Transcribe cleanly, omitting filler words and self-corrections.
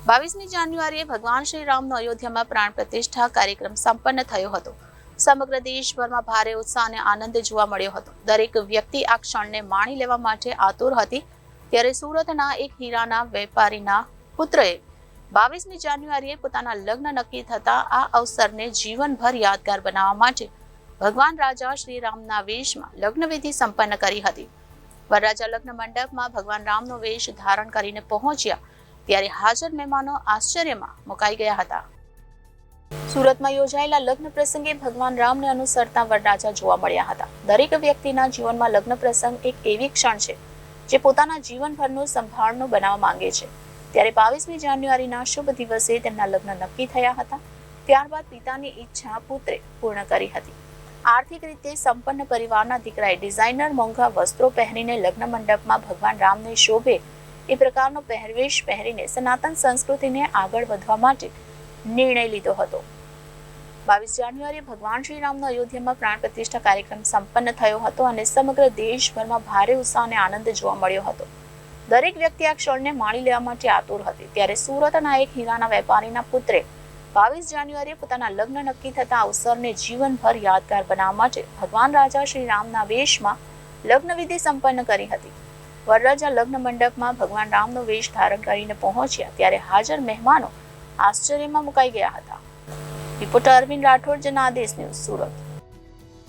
22મી જાન્યુઆરીએ ભગવાન શ્રી રામનો અયોધ્યામાં પ્રાણ પ્રતિષ્ઠા કાર્યક્રમ સંપન્ન થયો હતો. સમગ્ર દેશભરમાં ભારે ઉત્સાહ અને આનંદ જોવા મળ્યો હતો. દરેક વ્યક્તિ આ ક્ષણને માણી લેવા માટે આતુર હતી. ત્યારે સુરતના એક હીરાના વેપારીના પુત્રએ 22મી જાન્યુઆરીએ પોતાના લગ્ન નક્કી થતા આ અવસરને જીવનભર યાદગાર બનાવવા માટે ભગવાન રાજા શ્રી રામના વેશમાં લગ્નવિધિ સંપન્ન કરી હતી. વરરાજા લગ્ન મંડપમાં ભગવાન રામનો વેશ ધારણ કરીને પહોંચ્યા ત્યારે હાજર મહેમાનો આશ્ચર્યમાં મુકાઈ ગયા હતા. સુરતમાં યોજાયેલા લગ્ન પ્રસંગે ભગવાન રામને અનુસરતા વરરાજા જોવા મળ્યા હતા. દરેક વ્યક્તિના જીવનમાં લગ્ન પ્રસંગ એક એવી ક્ષણ છે જે પોતાના જીવનભરનું સંભાળનું બનાવવા માંગે છે. ત્યારે 22મી જાન્યુઆરીના શુભ દિવસે તેમના લગ્ન નક્કી થયા હતા. ત્યારબાદ પિતાની ઈચ્છા પુત્રે પૂર્ણ કરી હતી. આર્થિક રીતે સંપન્ન પરિવારના દીકરાએ ડિઝાઇનર મોંઘા વસ્ત્રો પહેરીને લગ્ન મંડપમાં ભગવાન રામને શોભે એ પ્રકારનો પહેરવેશ પહેરીને સનાતન સંસ્કૃતિને આગળ વધવા માટે નિર્ણય લીધો હતો. 22 જાન્યુઆરીએ ભગવાન શ્રી રામનો અયોધ્યામાં પ્રાણ પ્રતિષ્ઠા કાર્યક્રમ સંપન્ન થયો હતો અને સમગ્ર દેશભરમાં ભારે ઉત્સાહ અને આનંદ જોવા મળ્યો હતો. દરેક વ્યક્તિ આ ક્ષણને માણી લેવા માટે આતુર હતી. ત્યારે સુરતના એક હીરાના વેપારીના પુત્રે 22 જાન્યુઆરીએ પોતાના લગ્ન નક્કી થતા અવસરને જીવનભર યાદગાર બનાવવા માટે ભગવાન રાજા શ્રી રામના વેશમાં લગ્નવિધિ સંપન્ન કરી હતી. વરરાજા લગ્ન મંડપમાં ભગવાન રામનો વેશ ધારણ કરીને પહોંચ્યા ત્યારે હાજર મહેમાનો આશ્ચર્યમાં મુકાઈ ગયા હતા. Reporter Arvind Rathod, Janadesh news, Surat.